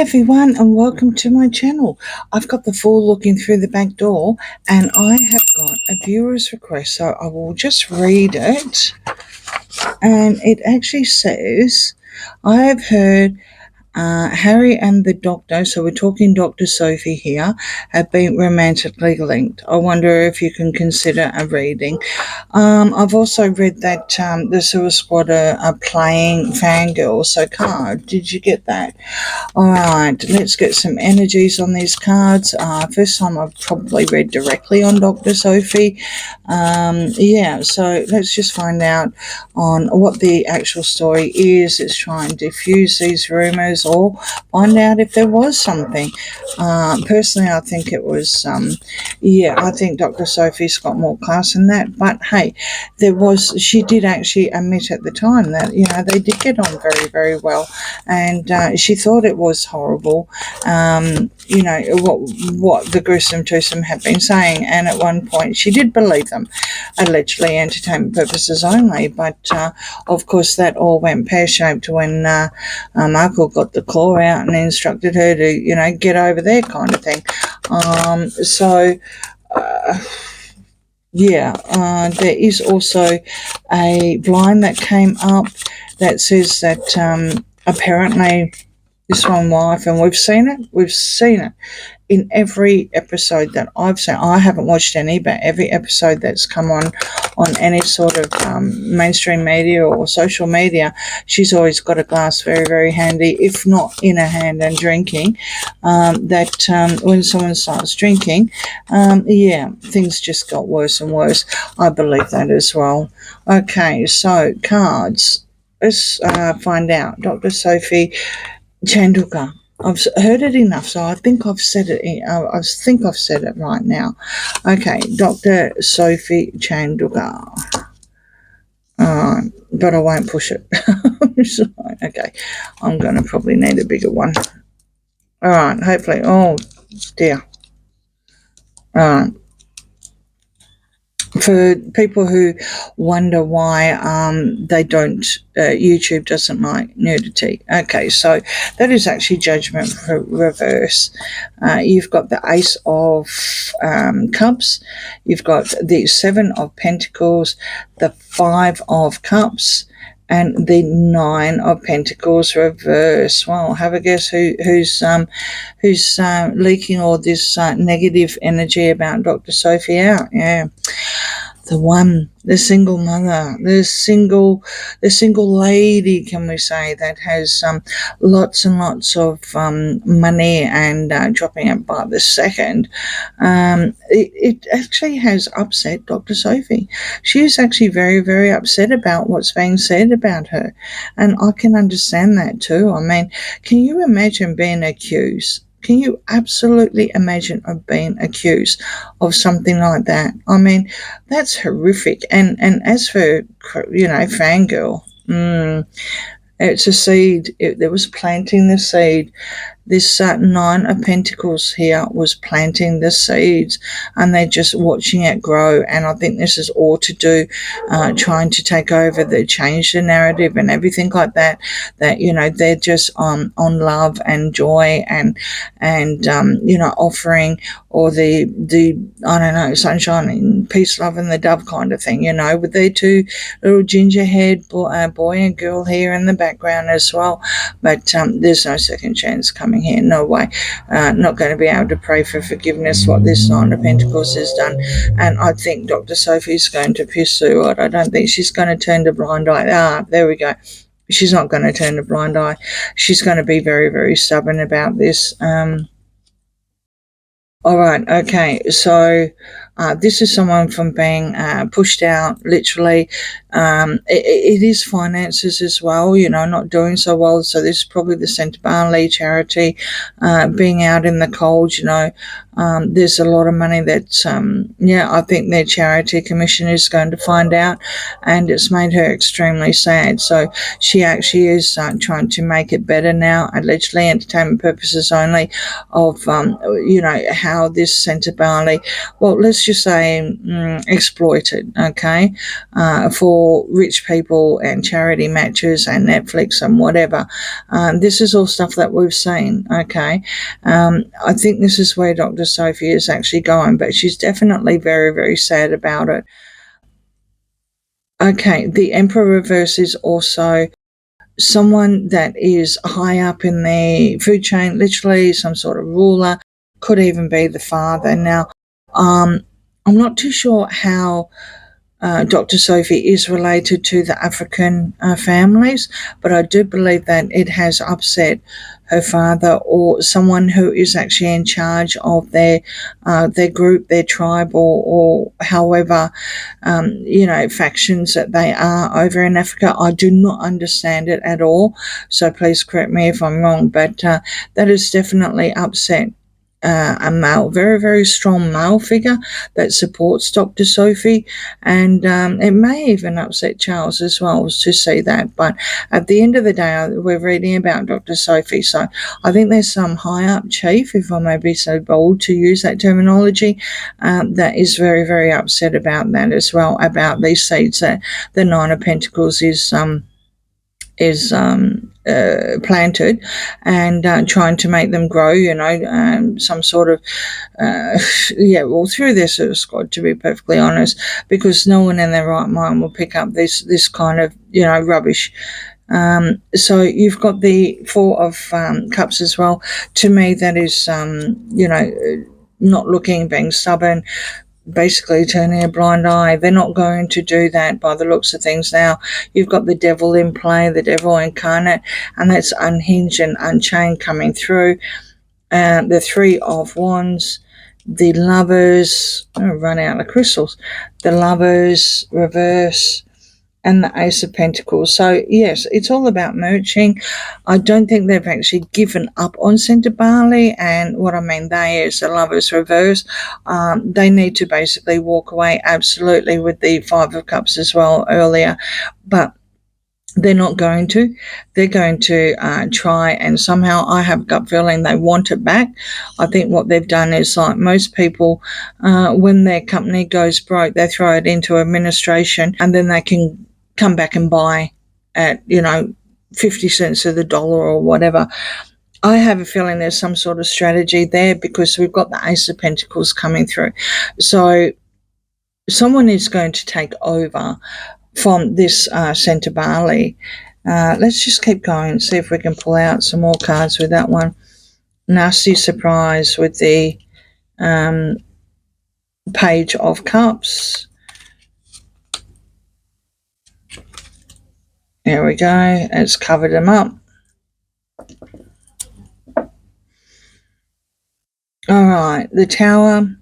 everyone, and welcome to my channel. I've got the fool looking through the back door, and I have got a viewer's request, so I will just read it. And it actually says, I have heard Harry and the doctor, so we're talking Dr. Sophie here, have been romantically linked. I wonder if you can consider a reading. I've also read that the Sewer Squad are playing Fangirl, so card. Did you get that? All right, let's get some energies on these cards. First time I've probably read directly on Dr. Sophie. So let's just find out on what the actual story is. Let's try and diffuse these rumours or find out if there was something. Personally, I think it was, I think Dr. Sophie's got more class than that. But hey, she did actually admit at the time that, they did get on very, very well. And she thought it was horrible, what the gruesome twosome had been saying. And at one point she did believe them, allegedly entertainment purposes only. But of course that all went pear-shaped when Markle got the claw out and instructed her to, get over there kind of thing. There is also a blind that came up that says that apparently this one wife, and we've seen it in every episode that I've seen. I haven't watched any, but every episode that's come on any sort of mainstream media or social media, she's always got a glass very, very handy, if not in her hand and drinking. When someone starts drinking, things just got worse and worse. I believe that as well. Okay, so cards. Let's find out. Dr. Sophie Chandauka. I've heard it enough, so I think I've said it. I think I've said it right now. Okay, Dr. Sophie Chandauka. But I won't push it. Okay, I'm going to probably need a bigger one. All right, hopefully. Oh, dear. All right. For people who wonder why YouTube doesn't like nudity. Okay, so that is actually judgment for reverse. You've got the Ace of Cups, you've got the Seven of Pentacles, the Five of Cups, and the Nine of Pentacles reverse. Well, have a guess who's leaking all this negative energy about Dr. Sophie out. Yeah. The single mother, the single lady, can we say, that has lots and lots of money and dropping it by the second. It actually has upset Dr. Sophie. She is actually very, very upset about what's being said about her, and I can understand that too. I mean, can you imagine being accused? Can you absolutely imagine of being accused of something like that? I mean, that's horrific. And as for, Fangirl, it's a seed. There was planting the seed. This Nine of Pentacles here was planting the seeds, and they're just watching it grow. And I think this is all to do trying to take over, change the narrative and everything like that. That they're just on love and joy and offering, or the I don't know, sunshine and peace, love and the dove kind of thing. With their two little gingerhead boy and girl here in the background as well. But there's no second chance coming here, no way. Not going to be able to pray for forgiveness what this Nine of Pentacles has done. And I think Dr. Sophie's going to pursue it. I don't think she's going to turn a blind eye. There we go. She's not going to turn a blind eye. She's going to be very, very stubborn about this. All right, okay, so this is someone from being pushed out, literally. It is finances as well, not doing so well. So this is probably the Centre Barley charity, being out in the cold. There's a lot of money that, I think their charity commission is going to find out, and it's made her extremely sad. So she actually is trying to make it better now, allegedly entertainment purposes only, of, how this Centre Barley, well, let's let's just say, exploited, okay, for rich people and charity matches and Netflix and whatever. This is all stuff that we've seen, okay. I think this is where Dr. Sophie is actually going, but she's definitely very, very sad about it. Okay, the Emperor reverse is also someone that is high up in the food chain, literally some sort of ruler, could even be the father. Now, I'm not too sure how Dr. Sophie is related to the African families, but I do believe that it has upset her father or someone who is actually in charge of their group, their tribe, or however factions that they are over in Africa. I do not understand it at all, so please correct me if I'm wrong, but that is definitely upset a male, very, very strong male figure that supports Dr. Sophie, and it may even upset Charles as well to see that. But at the end of the day, we're reading about Dr. Sophie, so I think there's some high up chief, if I may be so bold to use that terminology, that is very, very upset about that as well, about these seeds that the Nine of Pentacles is planted, and trying to make them grow, some sort of through their sort of squad, to be perfectly honest, because no one in their right mind will pick up this kind of rubbish. So you've got the Four of Cups as well. To me, that is not looking, being stubborn, basically turning a blind eye. They're not going to do that by the looks of things. Now you've got the devil in play, the devil incarnate, and that's unhinged and unchained coming through. The Three of Wands, the Lovers, run out of crystals, the Lovers reverse, and the Ace of Pentacles. So yes, it's all about merging. I don't think they've actually given up on Centre Barley, and what I mean there is the Lovers reverse. They need to basically walk away, absolutely, with the Five of Cups as well earlier, but they're not going to. They're going to try, and somehow I have a gut feeling they want it back. I think what they've done is, like most people, when their company goes broke, they throw it into administration, and then they can come back and buy at 50 cents of the dollar or whatever. I have a feeling there's some sort of strategy there, because we've got the Ace of Pentacles coming through. So someone is going to take over from this Centre Barley. Let's just keep going and see if we can pull out some more cards with that one. Nasty surprise with the Page of Cups. There we go. It's covered them up. All right, the Tower,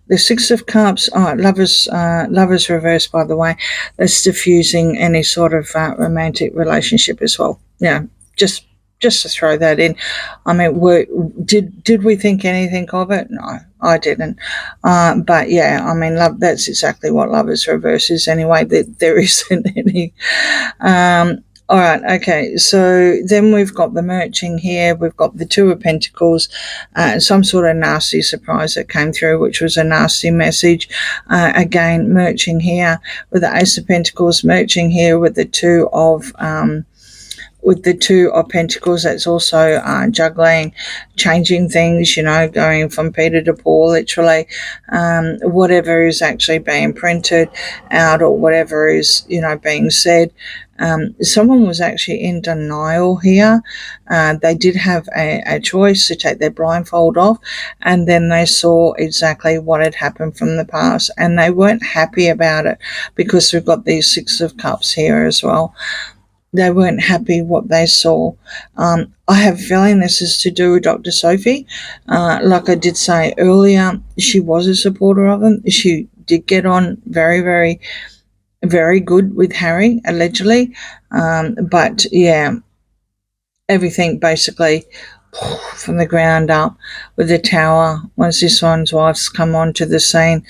the Six of Cups. Oh, lovers reverse, by the way. That's diffusing any sort of romantic relationship as well. Yeah, just to throw that in. I mean, did we think anything of it? No, I didn't. But yeah, I mean, that's exactly what lovers reverse is anyway. There isn't any. All right, okay, so then we've got the merging here. We've got the Two of Pentacles, some sort of nasty surprise that came through, which was a nasty message. Again, merging here with the Ace of Pentacles, merging here with the Two of Pentacles. That's also juggling, changing things, going from Peter to Paul, literally. Whatever is actually being printed out, or whatever is, being said. Someone was actually in denial here. They did have a choice to take their blindfold off, and then they saw exactly what had happened from the past, and they weren't happy about it, because we've got these Six of Cups here as well. They weren't happy what they saw. I have a feeling this is to do with Dr. Sophie. Like I did say earlier, she was a supporter of them. She did get on very, very, very good with Harry, allegedly. But yeah, everything basically from the ground up with the Tower. Once this one's wife's come onto the scene,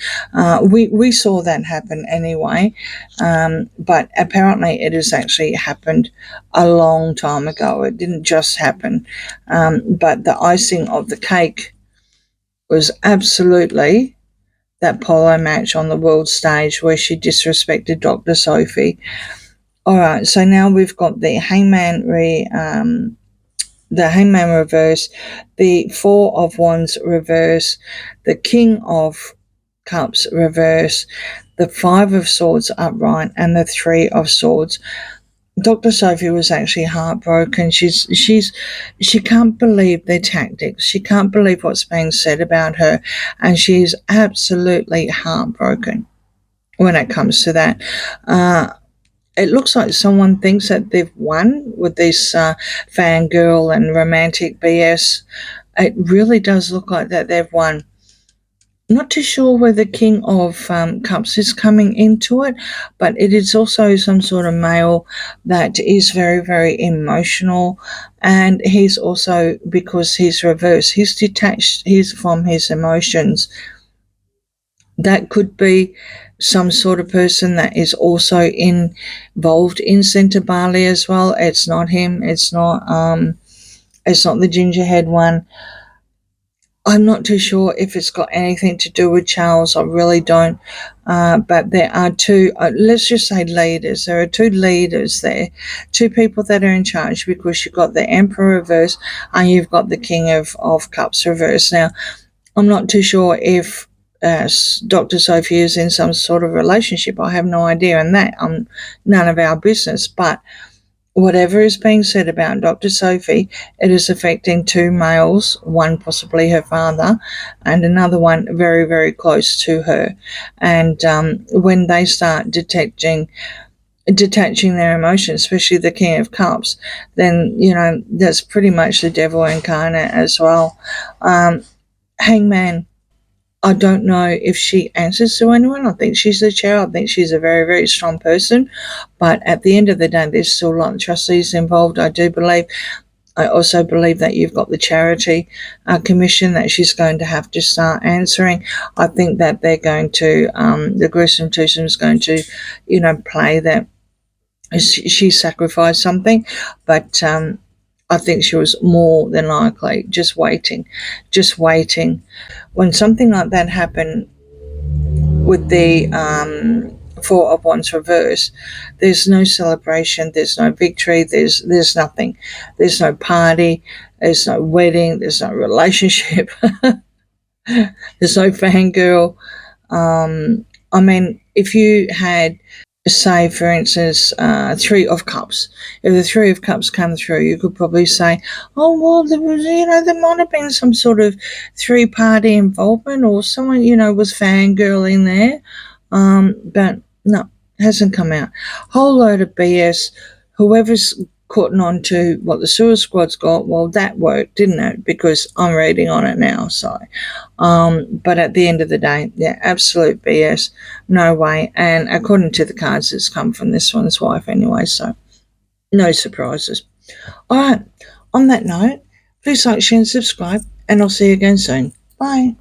we saw that happen anyway, but apparently it has actually happened a long time ago. It didn't just happen, but the icing of the cake was absolutely that polo match on the world stage where she disrespected Dr. Sophie. All right, so now we've got the Hangman reverse, the Four of Wands reverse, the King of Cups reverse, the Five of Swords upright, and the Three of Swords. Dr. Sophie was actually heartbroken. She can't believe their tactics. She can't believe what's being said about her, and she's absolutely heartbroken when it comes to that. It looks like someone thinks that they've won with this fangirl and romantic BS. It really does look like that they've won. Not too sure where the King of Cups is coming into it, but it is also some sort of male that is very, very emotional. And he's also, because he's reversed, he's detached, he's from his emotions. That could be some sort of person that is also involved in Centre Bali as well. It's not him. It's not the gingerhead one. I'm not too sure if it's got anything to do with Charles. I really don't. But there are two, let's just say leaders. There are two leaders there, two people that are in charge, because you've got the Emperor reverse and you've got the King of Cups reverse. Now, I'm not too sure if Dr. Sophie is in some sort of relationship. I have no idea, and that none of our business. But whatever is being said about Dr. Sophie, it is affecting two males, one possibly her father, and another one very, very close to her. And when they start detaching their emotions, especially the King of Cups, then, that's pretty much the devil incarnate as well. Hangman, I don't know if she answers to anyone. I think she's the chair. I think she's a very, very strong person. But at the end of the day, there's still a lot of trustees involved, I do believe. I also believe that you've got the charity commission that she's going to have to start answering. I think that they're going to, the gruesome twosome is going to, play that she sacrificed something. But I think she was more than likely just waiting. When something like that happened with the Four of Wands reverse, there's no celebration, there's no victory, there's nothing. There's no party, there's no wedding, there's no relationship, there's no fangirl. If you had, say, for instance, Three of Cups. If the Three of Cups come through, you could probably say, oh, well, there might have been some sort of three-party involvement, or someone, was fangirling there. But no, it hasn't come out. Whole load of BS. Whoever's caught on to what the sewer squad's got, well, that worked, didn't it? Because I'm reading on it now, so. But at the end of the day, yeah, absolute BS. No way. And according to the cards, it's come from this one's wife anyway, so no surprises. All right. On that note, please like, share, and subscribe, and I'll see you again soon. Bye.